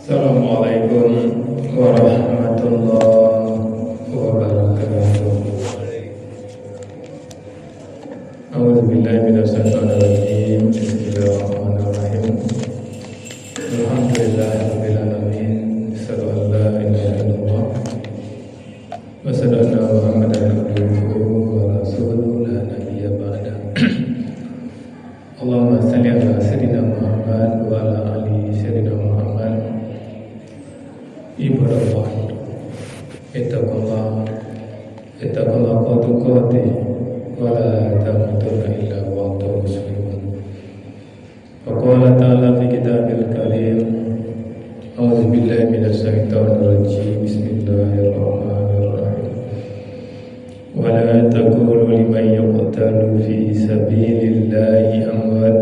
Assalamualaikum warahmatullahi wabarakatuh. A'udzubillahi minasyaitonir rajim. Bismillahirrahmanirrahim. Alhamdulillahirabbil alamin. Asyhadu an la ilaha illallah wa asyhadu anna Muhammadan abduhu wa rasuluhu la nabiyya ba'da. Allahumma shalli ala sayyidina Muhammad wa ala ali sayyidina Muhammad. Ibadallah, ittaqullah haqqa tuqatih wa la tamutunna illa wa antum muslimun. Wa qala ta'ala fi kitabil karim, a'udzu billahi minasy syaithanir rajim. Bismillahirrahmanirrahim. Wa la taqulu liman yuqtalu fi sabilillahi amwat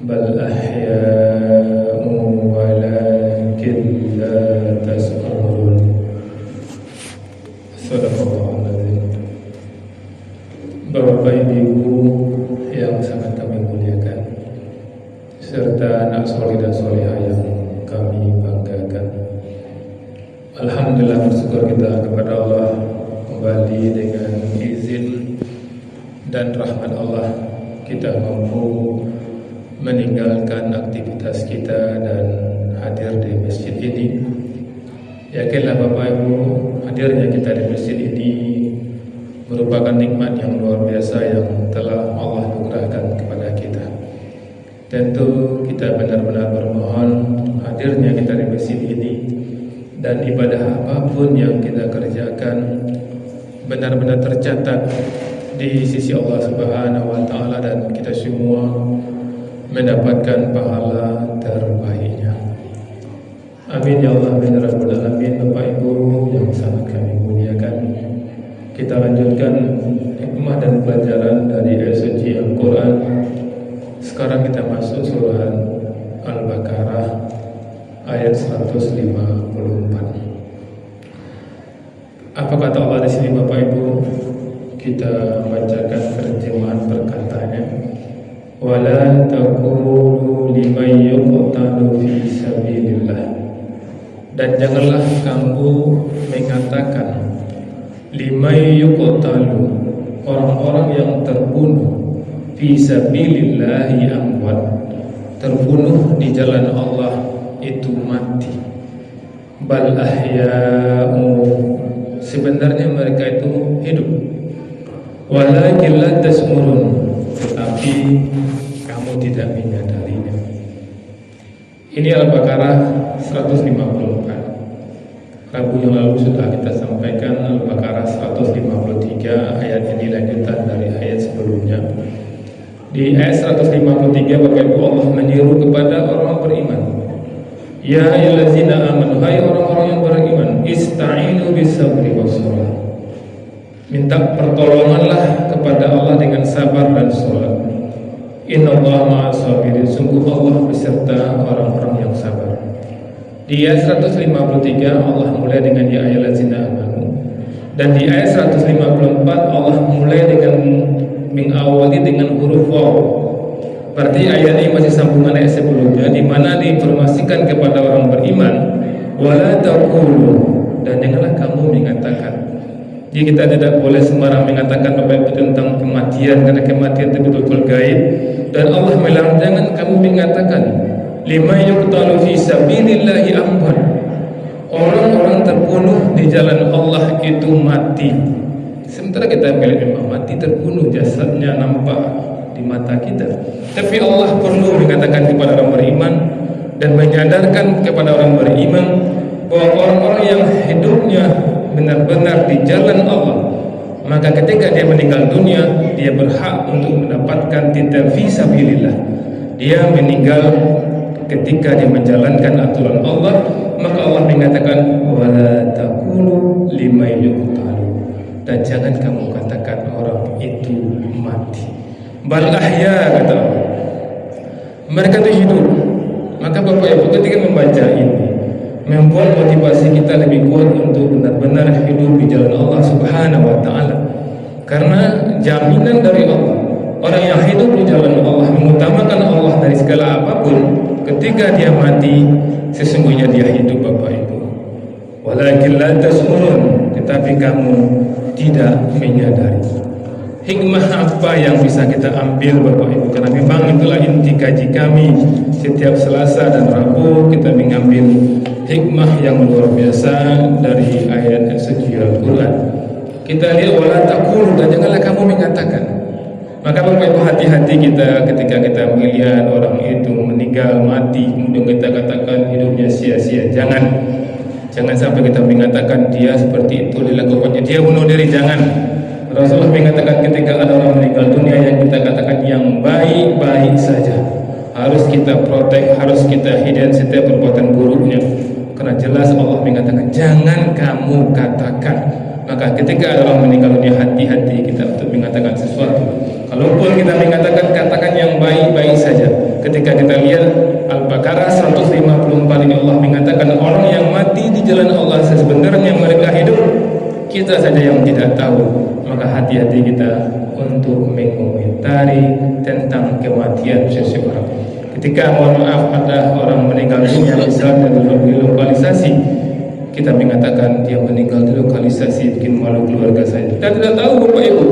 bal ahya'un walakin la tas'urun. Sadaqallahul azim. Bapak Ibu yang sangat kami muliakan, serta anak soleh dan solehah yang kami banggakan, alhamdulillah, bersyukur kita kepada Allah kembali dengan izin dan rahmat Allah kita mampu meninggalkan aktivitas kita dan hadir di masjid ini. Yakinlah Bapak Ibu, hadirnya kita di masjid ini merupakan nikmat yang luar biasa yang telah Allah anugerahkan kepada kita. Tentu kita benar-benar bermohon hadirnya kita di masjid ini dan ibadah apapun yang kita kerjakan benar-benar tercatat di sisi Allah Subhanahu wa taala dan kita semua mendapatkan pahala terbaiknya. Amin ya Allah ya Rabbal alamin. Bapak Ibu yang sangat kami muliakan, kita lanjutkan hikmah dan pelajaran dari ayat suci Al-Quran. Sekarang kita masuk surah Al-Baqarah ayat 154. Apa kata Allah di sini Bapak Ibu? Kita bacakan terjemahan perkataannya. Wala taqulu liman yuqtalu fi sabilillah. Dan janganlah kamu mengatakan liman yuqtalu, orang-orang yang terbunuh, fi sabilillahi amwat, terbunuh di jalan Allah itu mati. Bal ahya'u, sebenarnya mereka itu hidup. Walakin la tasmurun, tetapi kamu tidak menyadarinya. Ini Al-Baqarah 154. Rabu yang lalu sudah kita sampaikan Al-Baqarah 153. Ayat ini lanjutan dari ayat sebelumnya. Di ayat 153 Bapak Ibu, Allah menyeru kepada orang beriman, ya ayyuhallazina amanu, hai orang-orang yang beriman, ista'inu bis-sabri was-shalah, minta pertolonganlah kepada Allah dengan sabar dan sholat. Innallaha ma'as-sabirin, sungguh Allah beserta orang-orang yang sabar. Di ayat 153 Allah mulai dengan ya ayyuhallazina amanu, dan di ayat 154 Allah mulai dengan mengawali dengan huruf waw. Berarti ayat ini masih sambungan ayat sebelumnya, di mana diinformasikan kepada orang beriman, wala taqulu, dan janganlah kamu mengatakan. Jadi kita tidak boleh sembarang mengatakan Bapak Ibu tentang kematian, karena kematian itu betul-betul gaib. Dan Allah melarang jangan kamu mengatakan lima yuqtalu fi sabilillahi amwat, orang-orang terbunuh di jalan Allah itu mati. Sementara kita melihat memang mati, terbunuh, jasadnya nampak di mata kita. Tapi Allah perlu mengatakan kepada orang beriman dan menyadarkan kepada orang beriman bahwa orang-orang yang hidupnya benar-benar di jalan Allah, maka ketika dia meninggal dunia, dia berhak untuk mendapatkan titel fi sabilillah. Dia meninggal ketika dia menjalankan aturan Allah, maka Allah mengatakan wala taqulu liman yuqtalu, dan jangan kamu katakan orang itu mati. Bal ahya, kata Allah, mereka itu hidup. Maka Bapak Ibu ketika membaca ini membuat motivasi kita lebih kuat untuk benar-benar hidup di jalan Allah Subhanahu wa taala. Karena jaminan dari Allah Orang yang hidup di jalan Allah, mengutamakan Allah dari segala apapun, ketika dia mati, sesungguhnya dia hidup, Bapak Ibu. Walakin la tash'urun, tetapi kamu tidak menyadari. Hikmah apa yang bisa kita ambil, Bapak Ibu? Karena memang itulah inti kaji kami. Setiap Selasa dan Rabu kita mengambil hikmah yang luar biasa dari ayat suci Al-Quran. Kita lihat, wala taqulu, dan janganlah kamu mengatakan. Maka Bapak Ibu, hati-hati kita ketika kita melihat orang itu meninggal, mati, kemudian kita katakan hidupnya sia-sia. Jangan sampai kita mengatakan dia seperti itu, dilakukannya dia bunuh diri. Jangan. Rasulullah mengatakan ketika ada orang meninggal dunia yang kita katakan yang baik-baik saja, harus kita protek, harus kita hidayah setiap perbuatan buruknya. Karena jelas Allah mengatakan jangan kamu katakan. Maka ketika ada orang meninggal dunia, hati-hati kita untuk mengatakan sesuatu. Kalaupun kita mengatakan, katakan yang baik-baik saja. Ketika kita lihat Al-Baqarah 154 ini, Allah mengatakan orang yang mati di jalan Allah sebenarnya mereka hidup, kita saja yang tidak tahu. Maka hati-hati kita untuk mengomentari tentang kematian seseorang. Ketika mohon maaf ada orang meninggal dunia misalnya di lokalisasi, kita mengatakan dia meninggal di lokalisasi, bikin malu keluarga saya. Kita tidak tahu, Bapak Ibu.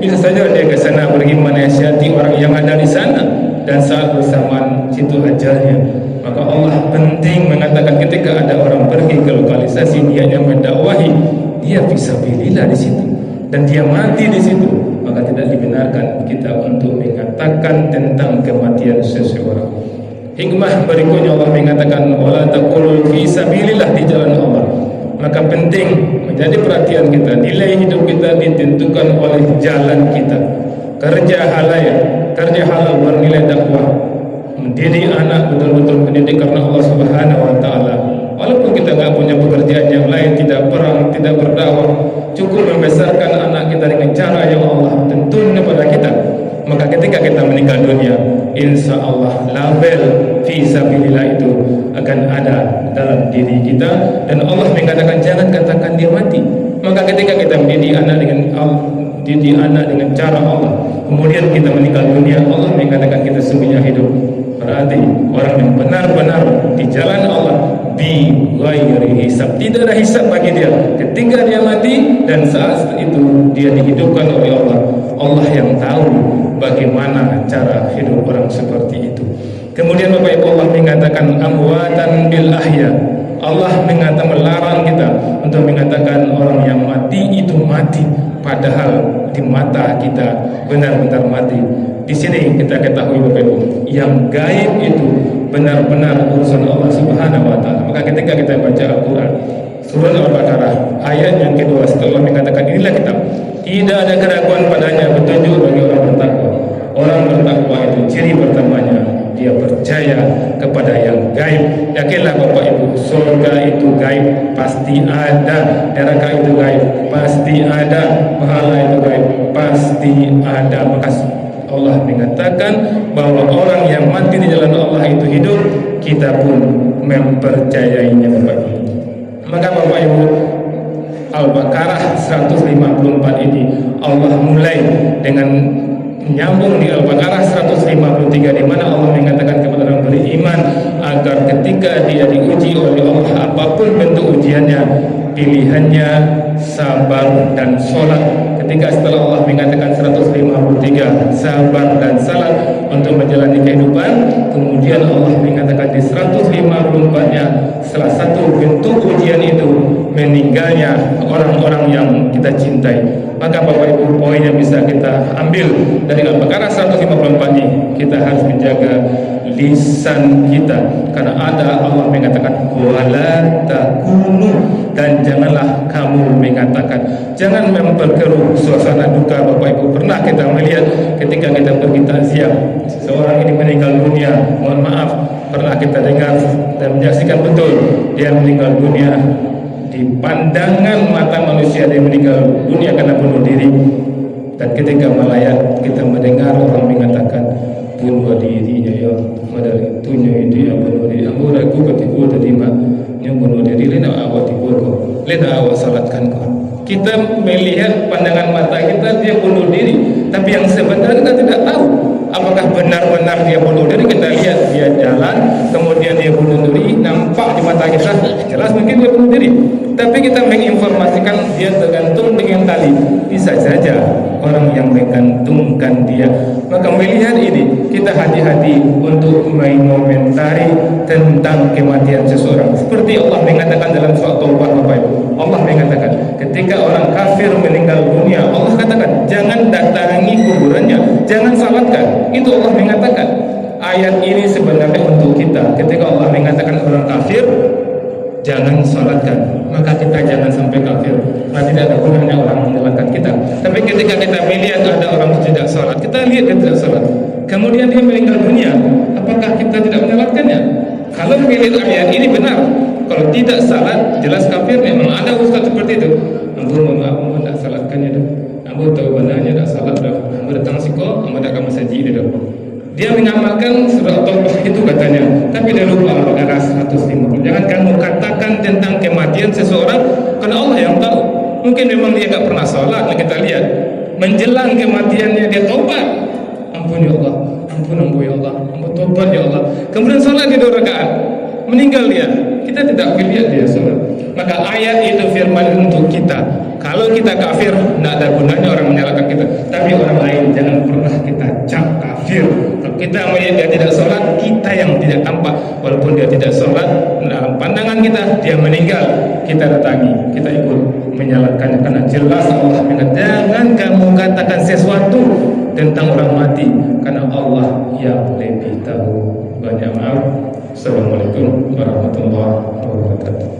Bisa saja dia ke sana pergi menasihati orang yang ada di sana, dan saat bersamaan situ ajalnya. Maka Allah penting mengatakan ketika ada orang pergi ke lokalisasi, dia yang mendakwahi, dia fisabilillah di situ, dan dia mati di situ, maka tidak dibenarkan kita untuk mengatakan tentang kematian seseorang. Hikmah berikutnya Allah mengatakan wala taqulu fi sabilillah, di jalan Allah. Maka penting menjadi perhatian kita, nilai hidup kita ditentukan oleh jalan kita. Kerja halal bernilai dakwah, mendidik anak betul-betul mendidik karena Allah Subhanahu wa taala. Walaupun kita nggak punya pekerjaan yang lain, tidak perang, tidak berdakwah, cukup membesarkan anak kita dengan cara yang Allah tentukan kepada kita. Maka ketika kita meninggal dunia, insya Allah label fisabilillah itu akan ada dalam diri kita, dan Allah mengatakan jangan katakan dia mati. Maka ketika kita mendidik anak dengan cara Allah, kemudian kita meninggal dunia, Allah mengatakan kita sungguhnya hidup. Berarti orang yang benar-benar di jalan Allah bi ghairi hisab, tidak ada hisab bagi dia ketika dia mati, dan saat itu dia dihidupkan oleh Allah. Allah yang tahu bagaimana cara hidup orang seperti itu. Kemudian Bapak Ibu, Allah mengatakan amwatan bil ahya. Allah mengatakan melarang kita untuk mengatakan orang yang mati itu mati, padahal di mata kita benar-benar mati. Di sini kita ketahui Bapak Ibu, yang gaib itu benar-benar urusan Allah Subhanahu wa taala. Maka ketika kita baca Al-Qur'an surah Al-Baqarah ayat yang kedua, setelah mengatakan inilah kitab, tidak ada keraguan padanya, petunjuk bagi orang bertakwa. Orang bertakwa itu ciri pertamanya dia percaya kepada yang gaib. Yakinlah Bapak Ibu, surga itu gaib, pasti ada. Neraka itu gaib, pasti ada. Pahala itu gaib, pasti ada. Maka Allah mengatakan bahwa orang yang mati di jalan Allah itu hidup, kita pun mempercayainya, Bapak Ibu. Maka Bapak Ibu, Al-Baqarah 154 ini Allah mulai dengan menyambung di Al-Baqarah 153, di mana Allah mengatakan kepada orang beriman agar ketika dia diuji oleh Allah, apapun bentuk ujiannya, pilihannya sabar dan sholat. Ketika setelah Allah mengatakan 153 sabar dan salat untuk menjalani kehidupan, kemudian Allah mengatakan di 154-nya salah satu bentuk ujian itu meninggalnya orang-orang yang kita cintai. Maka Bapak Ibu, poin yang bisa kita ambil dari Al-Baqarah 154 ini, kita harus menjaga lisan kita, karena ada Allah mengatakan wala takunu, dan janganlah kamu mengatakan. Jangan memperkeruh suasana duka. Bapak Ibu, pernah kita melihat ketika kita pergi takziah seseorang ini meninggal dunia, mohon maaf, pernah kita dengar dan menyaksikan betul dia meninggal dunia di pandangan mata manusia, dia meninggal dunia karena bunuh diri. Dan ketika melayat kita mendengar orang mengatakan bunuh dirinya ya, padahal itunya itu yang bunuh diri. Aku ragu ketika tadi mah yang bunuh diri, lena awak tidur kau, lena awak salatkan kau. Kita melihat pandangan mata kita dia bunuh diri, tapi yang sebenarnya kita tidak tahu apakah benar-benar dia bunuh diri. Kita lihat dia jalan, kemudian dia bunuh diri, nampak di mata kita jelas mungkin dia bunuh diri, tapi kita menginformasikan dia tergantung dengan tali. Bisa saja orang yang menggantungkan dia. Maka melihat ini, kita hati-hati untuk mengomentari tentang kematian seseorang. Seperti Allah mengatakan dalam surat Taubah, Bapak Ibu, Allah mengatakan ketika orang kafir meninggal dunia, Allah katakan jangan datangi kuburannya, jangan salatkan. Itu Allah mengatakan. Ayat ini sebenarnya untuk kita. Ketika Allah mengatakan orang kafir jangan salatkan, maka kita jangan sampai kafir. Nah, tidak ada gunanya orang menyalahkan kita. Tapi ketika kita melihat ada orang tidak salat, kita lihat dia tidak salat, kemudian dia meninggal dunia, apakah kita tidak menyalahkannya? Kalau melihat ayat ini benar, kalau tidak salat jelas kafir. Memang ada ustaz seperti itu. Ampun, maaf, tidak salatkannya dah. Ampun tahu benarnya tak salat dah. Ampun datang siko, ampun tak kamu saji dah. Dia mengamalkan surah Taubah itu katanya, tapi dia lupa Al-Baqarah 150. Jangan kamu katakan tentang kematian seseorang, karena Allah yang tahu. Mungkin memang dia tak pernah salat. Nah, kita lihat menjelang kematiannya dia taubat. Ampun ya Allah, ampun ya Allah, ampun taubat ya Allah. Kemudian salat di 2 rakaat, meninggal dia. Kita tidak melihat dia salat. Maka ayat itu firman untuk kita. Kalau kita kafir, tidak ada gunanya orang menyalahkan kita. Tapi orang lain jangan pernah kita cap kafir. Kalau kita melihat dia tidak sholat, kita yang tidak tampak. Walaupun dia tidak sholat, dalam pandangan kita dia meninggal, kita datangi, kita ikut menyalahkannya. Karena jelas Allah mengatakan jangan kamu katakan sesuatu tentang orang mati, karena Allah yang lebih tahu. Banyak maaf. Assalamualaikum warahmatullahi wabarakatuh.